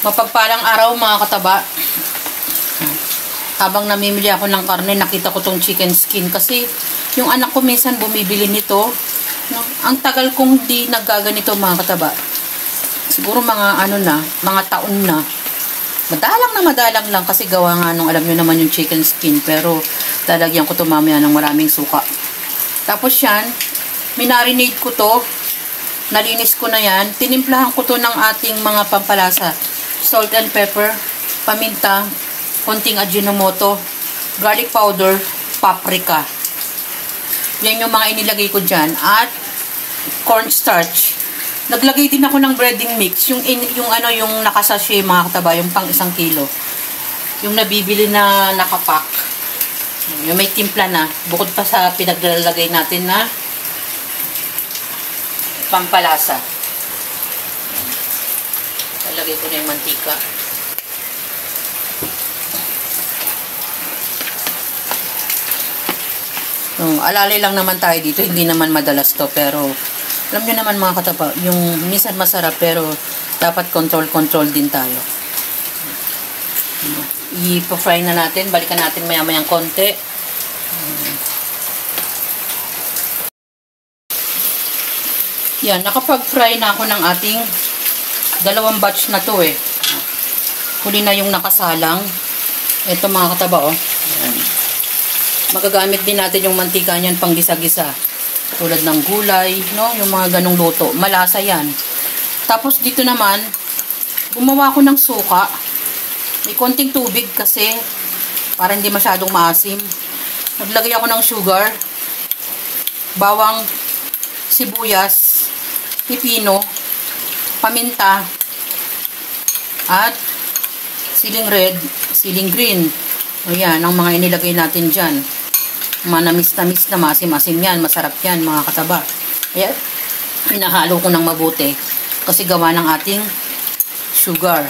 Mapagpalang araw mga kataba. Habang namimili ako ng karne, nakita ko tong chicken skin kasi yung anak ko minsan bumibili nito. No? Ang tagal kong di naggaganito mga kataba. Siguro mga mga taon na. Madalang lang kasi gawa nga nung alam nyo naman yung chicken skin, pero lalagyan ko to mamaya ng maraming suka. Tapos yan, minarinate ko to. Nalinis ko na yan. Tinimplahan ko to ng ating mga pampalasa. Salt and pepper, paminta, konting Ajinomoto, garlic powder, paprika. Yan yung mga inilagay ko dyan. At cornstarch. Naglagay din ako ng breading mix. Yung nakasashe mga kataba, yung pang 1 kilo. Yung nabibili na nakapack. Yung may timpla na. Bukod pa sa pinaglalagay natin na pampalasa. Lagay ko na yung mantika. Alalay lang naman tayo dito. Hindi naman madalas to. Pero, alam nyo naman mga kataba, yung minsan masarap pero dapat control din tayo. I-fry na natin. Balikan natin maya-mayang konti. Yan, nakapag-fry na ako ng ating 2 batch na to eh. Huli na yung nakasalang. Ito mga kataba oh. Ayan. Magagamit din natin yung mantika niyan pang gisa-gisa. Tulad ng gulay, no? Yung mga ganong luto. Malasa yan. Tapos dito naman, gumawa ko ng suka. May konting tubig kasi para hindi masyadong maasim. Naglagay ako ng sugar, bawang, sibuyas, pipino, paminta, at siling red, siling green. Ayan, ang mga inilagay natin dyan. Manamis-tamis na, masim-asim yan. Masarap yan, mga kataba. Ayan, pinahalo ko ng mabuti. Kasi gawa ng ating sugar.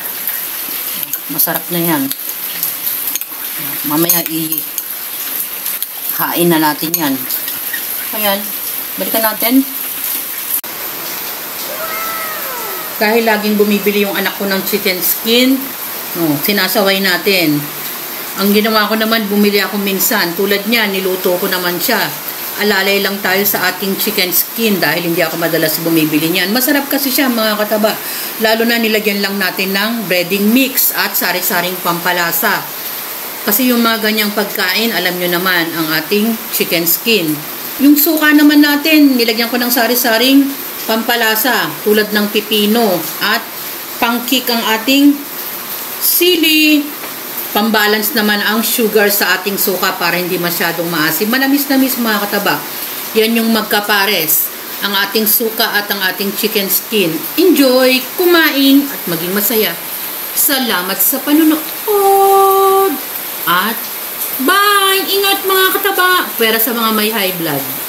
Masarap na yan. Mamaya hain na natin yan. Ayan, balikan natin. Dahil laging bumibili yung anak ko ng chicken skin, sinasaway natin. Ang ginawa ko naman, bumili ako minsan. Tulad niya, niluto ko naman siya. Alalay lang tayo sa ating chicken skin dahil hindi ako madalas bumibili niyan. Masarap kasi siya mga kataba. Lalo na nilagyan lang natin ng breading mix at sari-saring pampalasa. Kasi yung mga ganyang pagkain, alam nyo naman, ang ating chicken skin. Yung suka naman natin, nilagyan ko ng sari-saring pampalasa tulad ng pipino at pangkik ang ating sili. Pambalance naman ang sugar sa ating suka para hindi masyadong maasim. Manamis-namis mga kataba. Yan yung magkapares. Ang ating suka at ang ating chicken skin. Enjoy, kumain at maging masaya. Salamat sa panunood. At bye! Ingat mga kataba. Pwera sa mga may high blood.